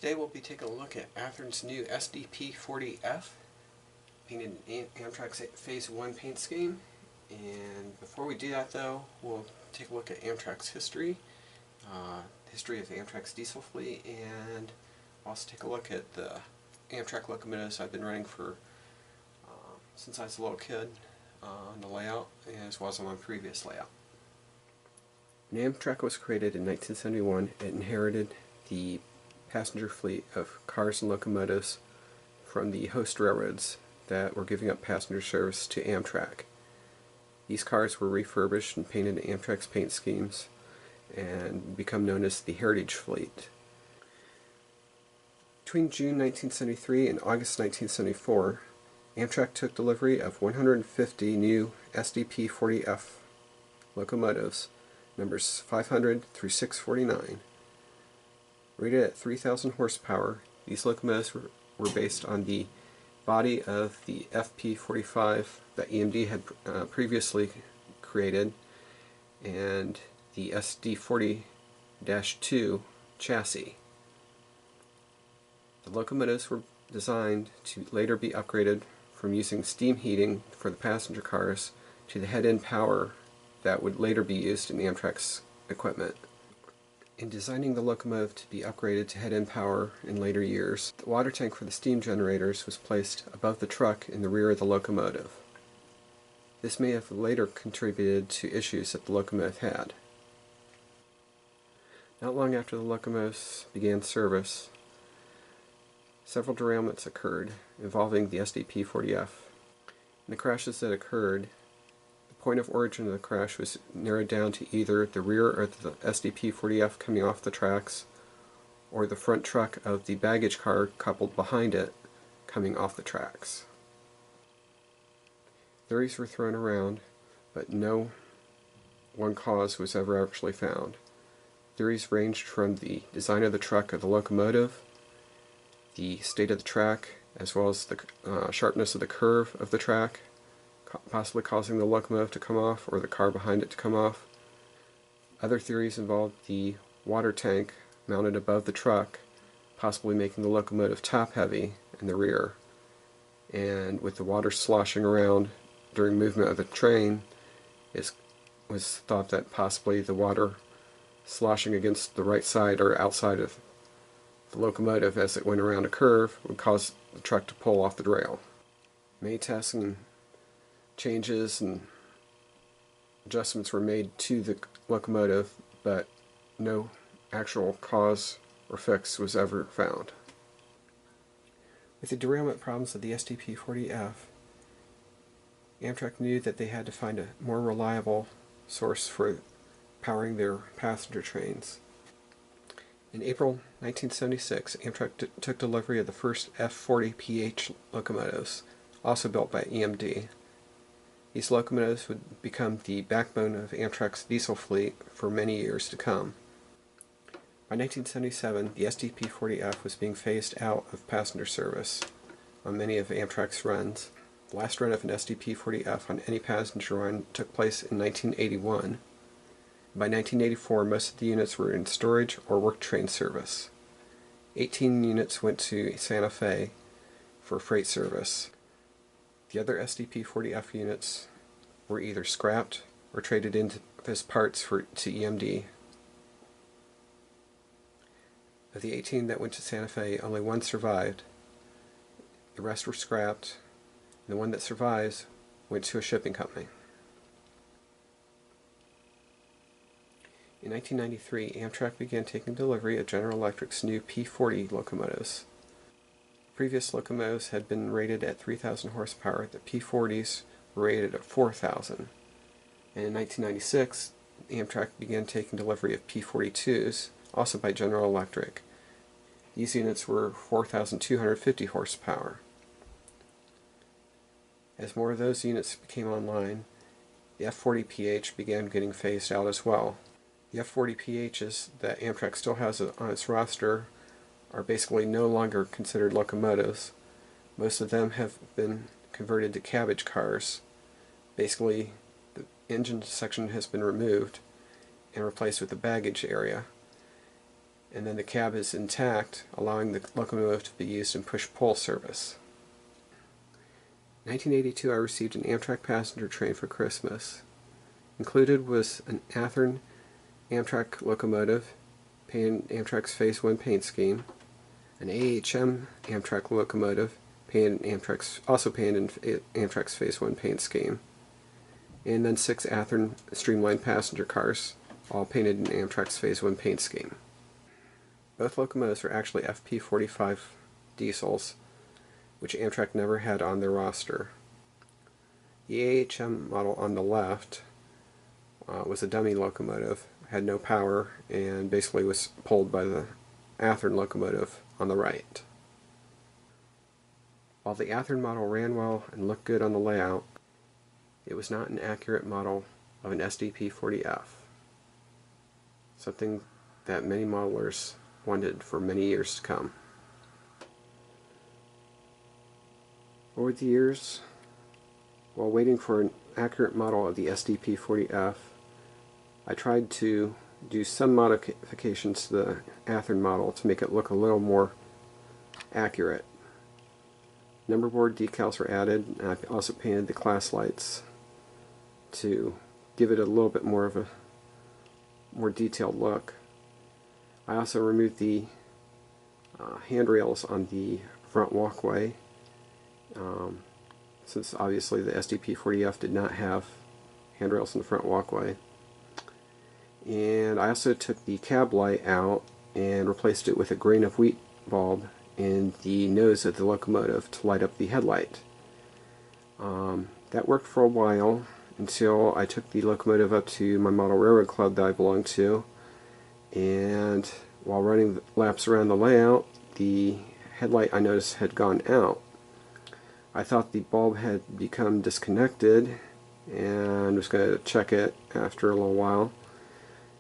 Today we'll be taking a look at Athearn's new SDP40F, painted in Amtrak's Phase 1 paint scheme. And before we do that though, we'll take a look at Amtrak's history, history of Amtrak's diesel fleet, and also take a look at the Amtrak locomotives I've been running for since I was a little kid on the layout, as well as on my previous layout. When Amtrak was created in 1971, it inherited the passenger fleet of cars and locomotives from the host railroads that were giving up passenger service to Amtrak. These cars were refurbished and painted in Amtrak's paint schemes and become known as the Heritage Fleet. Between June 1973 and August 1974, Amtrak took delivery of 150 new SDP40F locomotives, numbers 500 through 649. Rated at 3,000 horsepower, these locomotives were based on the body of the FP45 that EMD had previously created, and the SD40-2 chassis. The locomotives were designed to later be upgraded from using steam heating for the passenger cars to the head-end power that would later be used in Amtrak's equipment. In designing the locomotive to be upgraded to head-end power in later years, the water tank for the steam generators was placed above the truck in the rear of the locomotive. This may have later contributed to issues that the locomotive had. Not long after the locomotives began service, several derailments occurred involving the SDP40F. In the crashes that occurred, the point of origin of the crash was narrowed down to either the rear of the SDP40F coming off the tracks or the front truck of the baggage car coupled behind it coming off the tracks. Theories were thrown around, but no one cause was ever actually found. Theories ranged from the design of the truck of the locomotive, the state of the track, as well as the sharpness of the curve of the track, possibly causing the locomotive to come off or the car behind it to come off. Other theories involved the water tank mounted above the truck, possibly making the locomotive top-heavy in the rear. And with the water sloshing around during movement of the train, it was thought that possibly the water sloshing against the right side or outside of the locomotive as it went around a curve would cause the truck to pull off the rail. Many tests and changes and adjustments were made to the locomotive, but no actual cause or fix was ever found. With the derailment problems of the SDP40F, Amtrak knew that they had to find a more reliable source for powering their passenger trains. In April 1976, Amtrak took delivery of the first F40PH locomotives, also built by EMD. These locomotives would become the backbone of Amtrak's diesel fleet for many years to come. By 1977, the SDP40F was being phased out of passenger service on many of Amtrak's runs. The last run of an SDP40F on any passenger run took place in 1981. By 1984, most of the units were in storage or work train service. 18 units went to Santa Fe for freight service. The other SDP40F units were either scrapped or traded in as parts to EMD. Of the 18 that went to Santa Fe, only one survived. The rest were scrapped, and the one that survives went to a shipping company. In 1993, Amtrak began taking delivery of General Electric's new P40 locomotives. Previous locomotives had been rated at 3,000 horsepower. The P40s were rated at 4,000. And in 1996, Amtrak began taking delivery of P42s, also by General Electric. These units were 4,250 horsepower. As more of those units came online, the F40PH began getting phased out as well. The F40PHs that Amtrak still has on its roster are basically no longer considered locomotives. Most of them have been converted to cabbage cars. Basically, the engine section has been removed and replaced with the baggage area. and then the cab is intact, allowing the locomotive to be used in push-pull service. In 1982, I received an Amtrak passenger train for Christmas. Included was an Athearn Amtrak locomotive, painted in Amtrak's Phase 1 paint scheme, an AHM Amtrak locomotive, also painted in Amtrak's Phase 1 paint scheme, and then 6 Athearn streamlined passenger cars, all painted in Amtrak's Phase 1 paint scheme. Both locomotives were actually FP45 diesels, which Amtrak never had on their roster. The AHM model on the left was a dummy locomotive, had no power, and basically was pulled by the Athearn locomotive on the right. While the Athearn model ran well and looked good on the layout, it was not an accurate model of an SDP40F, something that many modelers wanted for many years to come. Over the years, while waiting for an accurate model of the SDP40F, I tried to do some modifications to the Athearn model to make it look a little more accurate. Number board decals were added, and I also painted the class lights to give it a little bit more of a more detailed look. I also removed the handrails on the front walkway, since obviously the SDP40F did not have handrails in the front walkway. And I also took the cab light out and replaced it with a grain of wheat bulb in the nose of the locomotive to light up the headlight. That worked for a while until I took the locomotive up to my model railroad club that I belonged to, and while running laps around the layout, the headlight I noticed had gone out. I thought the bulb had become disconnected and was going to check it after a little while,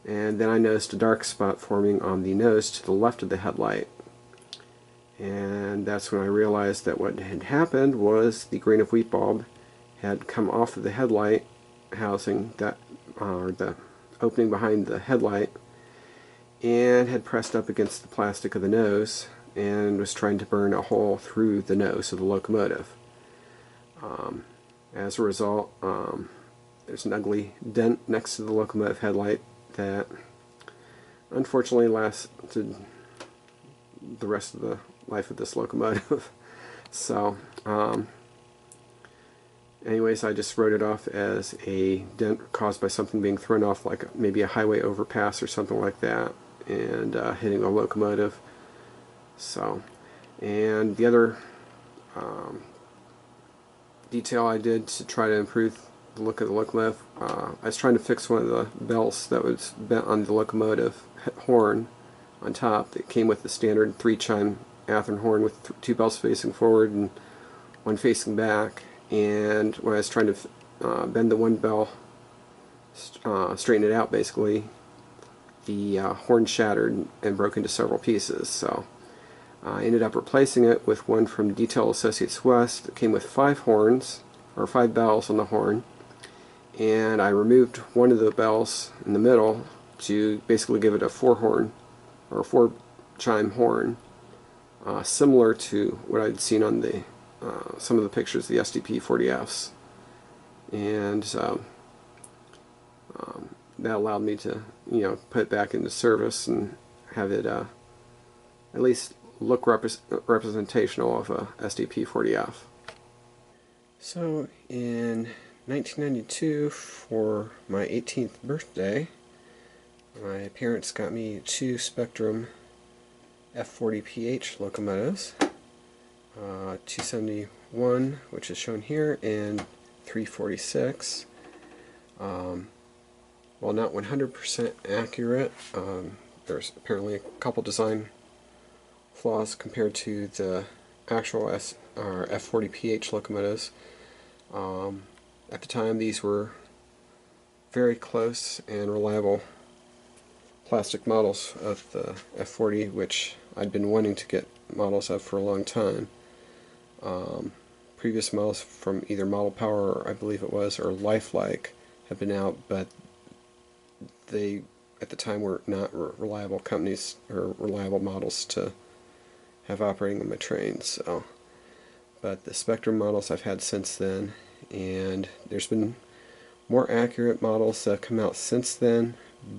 and then I noticed a dark spot forming on the nose to the left of the headlight, and that's when I realized that what had happened was the grain of wheat bulb had come off of the headlight housing, or the opening behind the headlight, and had pressed up against the plastic of the nose and was trying to burn a hole through the nose of the locomotive. As a result, there's an ugly dent next to the locomotive headlight that unfortunately lasted the rest of the life of this locomotive. So, anyways, I just wrote it off as a dent caused by something being thrown off, like maybe a highway overpass or something like that, and hitting a locomotive. So, and the other detail I did to try to improve the look of the locomotive, I was trying to fix one of the bells that was bent on the locomotive horn on top. It came with the standard 3-chime Athearn horn with 2 bells facing forward and 1 facing back, and when I was trying to bend the one bell, straighten it out basically, the horn shattered and broke into several pieces. So I ended up replacing it with one from Detail Associates West that came with 5 horns, or 5 bells on the horn, and I removed one of the bells in the middle to basically give it a 4-horn, or 4-chime horn, similar to what I'd seen on the some of the pictures of the SDP40Fs, and that allowed me to, put it back into service and have it at least look representational of a SDP40F. So in 1992, for my 18th birthday, my parents got me 2 Spectrum F40PH locomotives, 271, which is shown here, and 346. While not 100% accurate, there's apparently a couple design flaws compared to the actual F40PH locomotives. At the time, these were very close and reliable plastic models of the F40, which I'd been wanting to get models of for a long time. Previous models from either Model Power, I believe it was, or Lifelike have been out, but they at the time were not reliable companies or reliable models to have operating on my train. So, but the Spectrum models I've had since then, and there's been more accurate models that have come out since then,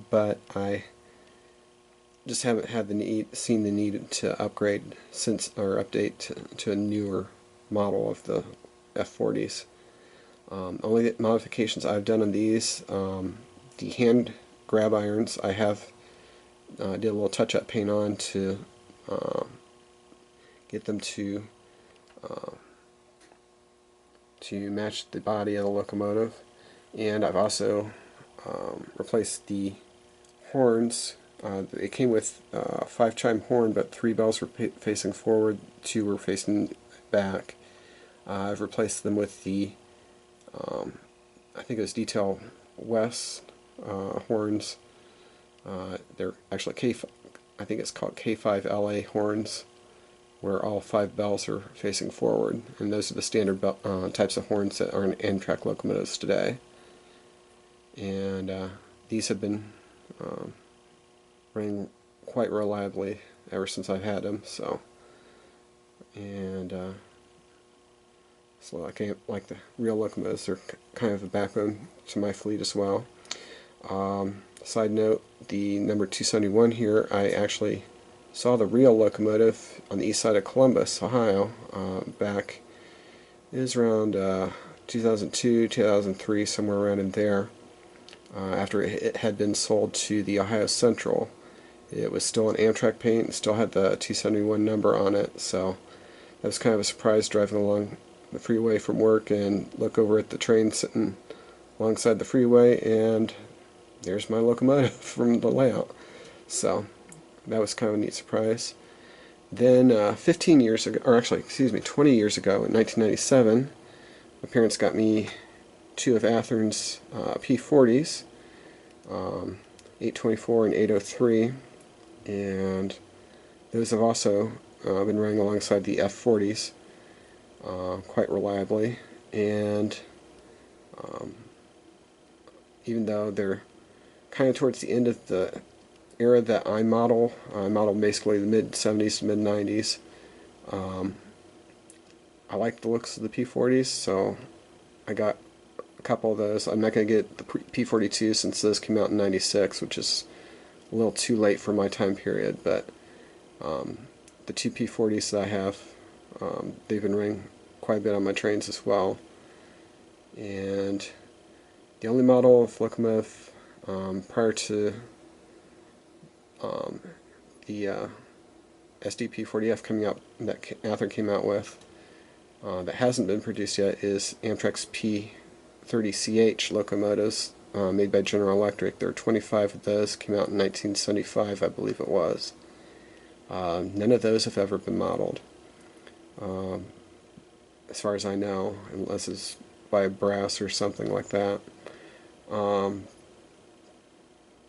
but I just haven't had seen the need to upgrade since, or update to a newer model of the F40s. Only modifications I've done on these, the hand grab irons I have did a little touch-up paint on to get them to match the body of the locomotive, and I've also replaced the horns. It came with a 5-chime horn, but 3 bells were facing forward, 2 were facing back. I've replaced them with the I think it was Detail West horns. They're actually I think it's called K5LA horns, where all 5 bells are facing forward, and those are the standard types of horns that are in Amtrak locomotives today. And these have been running quite reliably ever since I've had them. So, and so like the real locomotives, they're kind of the backbone to my fleet as well. Side note, the number 271 here, I actually saw the real locomotive on the east side of Columbus, Ohio, back, it was around 2002, 2003, somewhere around in there, after it had been sold to the Ohio Central. It was still in Amtrak paint and still had the 271 number on it, so that was kind of a surprise driving along the freeway from work and look over at the train sitting alongside the freeway, and there's my locomotive from the layout. So that was kind of a neat surprise. Then 15 years ago, or actually, excuse me, 20 years ago, in 1997, my parents got me 2 of Athearn's P40s, 824 and 803, and those have also been running alongside the F40s quite reliably. And even though they're kind of towards the end of the era that I modeled basically the mid-70s to mid-90s, I like the looks of the P40s, so I got a couple of those. I'm not going to get the P42 since those came out in 96, which is a little too late for my time period, but the 2 P40s that I have, they've been running quite a bit on my trains as well. And the only model of locomotive prior to the SDP40F coming out, that Athearn came out with, that hasn't been produced yet, is Amtrak's P30CH locomotives made by General Electric. There are 25 of those, came out in 1975, I believe it was. None of those have ever been modeled, as far as I know, unless it's by Brass or something like that.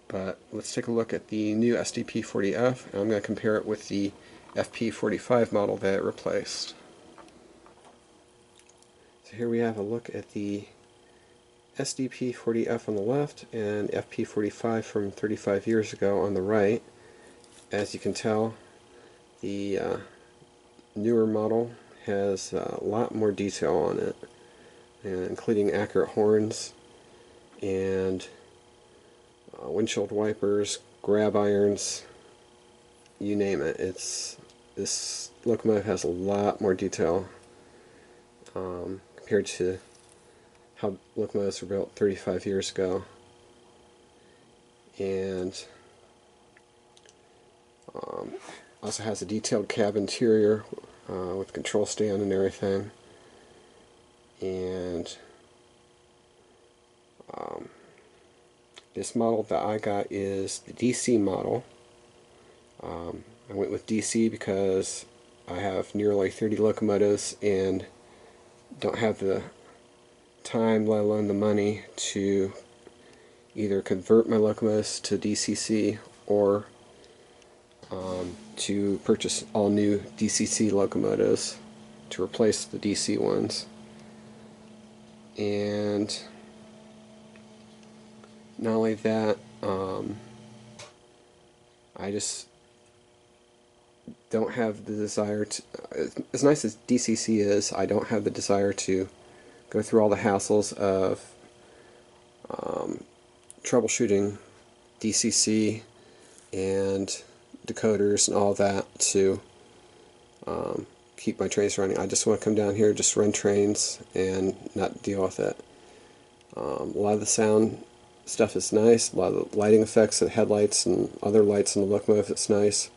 But let's take a look at the new SDP40F, and I'm going to compare it with the FP45 model that it replaced. So here we have a look at the SDP40F on the left and FP45 from 35 years ago on the right. As you can tell, the newer model has a lot more detail on it, including accurate horns and windshield wipers, grab irons, you name it. This locomotive has a lot more detail compared to how locomotives were built 35 years ago. And also has a detailed cab interior with control stand and everything. And this model that I got is the DC model. I went with DC because I have nearly 30 locomotives and don't have the time, let alone the money, to either convert my locomotives to DCC or to purchase all new DCC locomotives to replace the DC ones. And not only that, I just don't have the desire to, as nice as DCC is, I don't have the desire to go through all the hassles of troubleshooting DCC and decoders and all that to keep my trains running. I just want to come down here, just run trains and not deal with it. A lot of the sound stuff is nice, a lot of the lighting effects of the headlights and other lights in the locomotive is nice,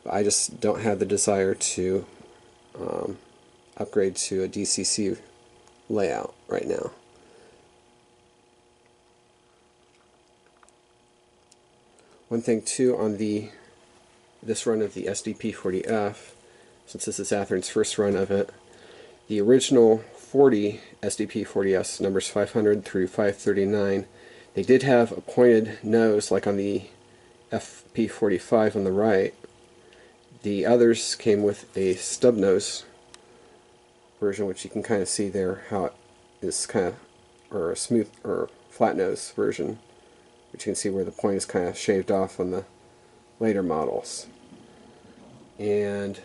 but I just don't have the desire to upgrade to a DCC layout right now. One thing too on this run of the SDP40F, since this is Athearn's first run of it, the original 40 SDP40s, numbers 500 through 539, they did have a pointed nose like on the FP45 on the right. The others came with a stub nose version, which you can kind of see there how it is kind of, or a smooth or flat nose version, which you can see where the point is kind of shaved off on the later models. And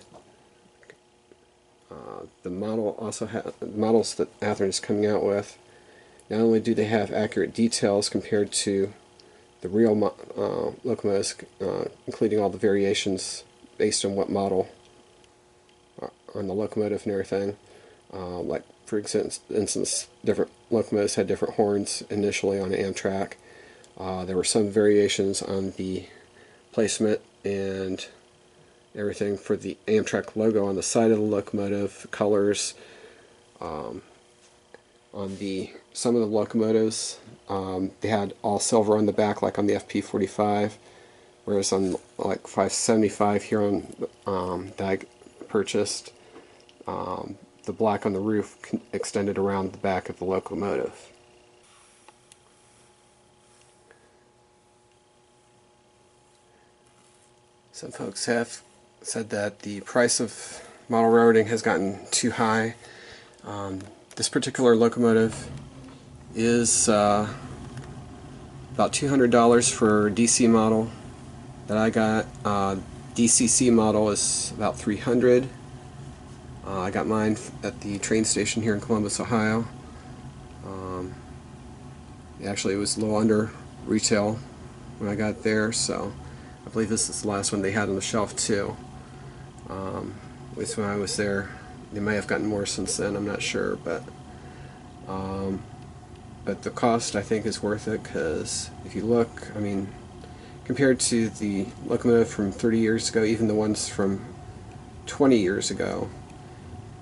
the model also the models that Athearn is coming out with, not only do they have accurate details compared to the real locomotives, including all the variations based on what model on the locomotive and everything. Like for instance, different locomotives had different horns initially on Amtrak. There were some variations on the placement and everything for the Amtrak logo on the side of the locomotive, colors. On some of the locomotives, they had all silver on the back, like on the FP45, whereas on like 575 here on that I purchased, the black on the roof extended around the back of the locomotive. Some folks have said that the price of model railroading has gotten too high. This particular locomotive is about $200 for DC model that I got. DCC model is about $300. I got mine at the train station here in Columbus, Ohio. Actually, it was a little under retail when I got there, so I believe this is the last one they had on the shelf too. At least when I was there. They may have gotten more since then, I'm not sure, but the cost I think is worth it, because if you look, I mean, compared to the locomotive from 30 years ago, even the ones from 20 years ago,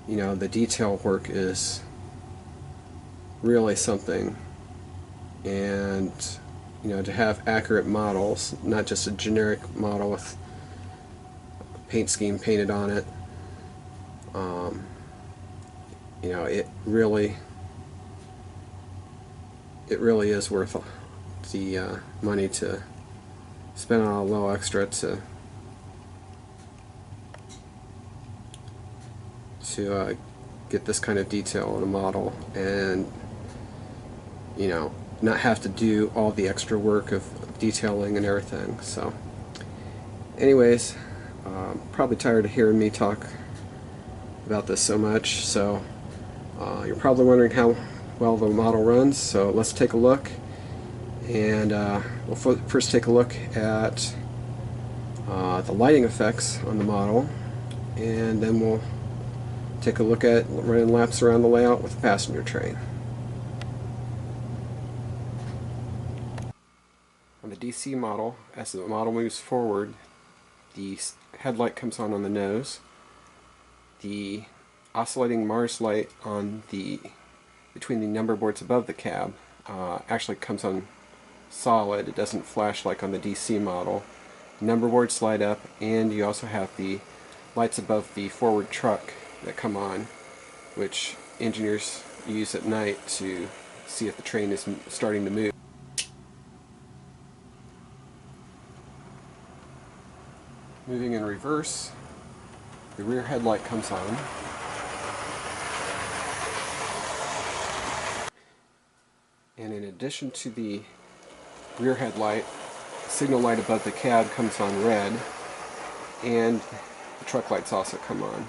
you know, the detail work is really something. And you know, to have accurate models, not just a generic model with a paint scheme painted on it, you know, it really is worth the money to spend on a little extra to get this kind of detail in a model, and you know, not have to do all the extra work of detailing and everything. So anyways, probably tired of hearing me talk about this so much, so you're probably wondering how well the model runs, so let's take a look. And we'll first take a look at the lighting effects on the model, and then we'll take a look at running laps around the layout with the passenger train. On the DC model, as the model moves forward, the headlight comes on the nose. The oscillating Mars light on between the number boards above the cab actually comes on solid. It doesn't flash like on the DC model. The number boards light up, and you also have the lights above the forward truck that come on, which engineers use at night to see if the train is starting to move. Moving in reverse, the rear headlight comes on. And in addition to the rear headlight, signal light above the cab comes on red, and the truck lights also come on.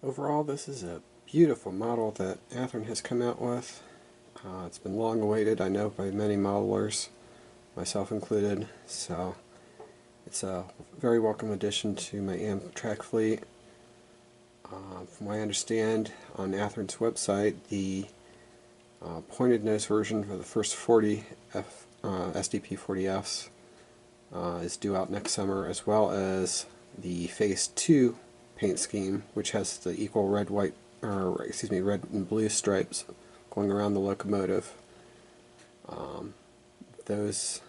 Overall, this is a beautiful model that Athearn has come out with. It's been long awaited, I know, by many modelers, myself included, so it's a very welcome addition to my Amtrak fleet. From what I understand, on Athearn's website, the pointed nose version for the first 40 SDP40Fs is due out next summer, as well as the Phase 2 paint scheme, which has the equal red and blue stripes going around the locomotive. That's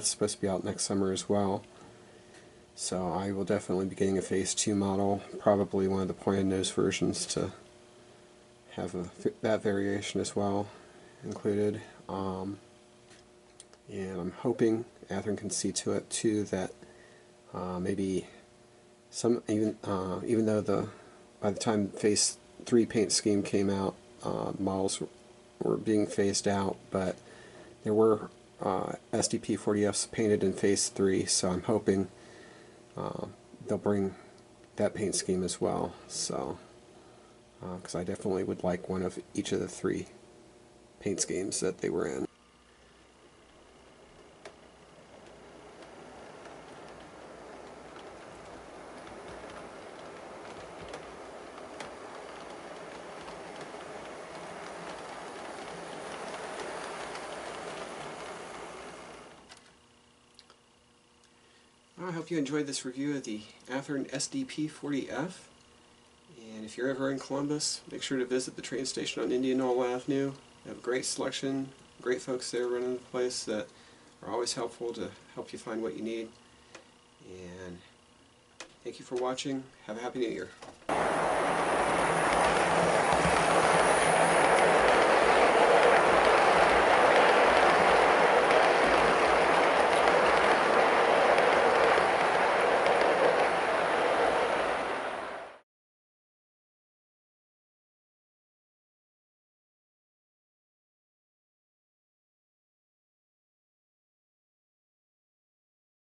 supposed to be out next summer as well. So I will definitely be getting a Phase 2 model, probably one of the pointed nose versions, to have that variation as well included. And I'm hoping Athearn can see to it too that maybe even though by the time Phase 3 paint scheme came out, models were being phased out, but there were SDP40Fs painted in Phase 3, so I'm hoping they'll bring that paint scheme as well. So, because I definitely would like one of each of the 3 paint schemes that they were in. I hope you enjoyed this review of the Athearn SDP40F. And if you're ever in Columbus, make sure to visit the train station on Indianola Avenue. They have a great selection, great folks there running the place that are always helpful to help you find what you need. And thank you for watching. Have a Happy New Year.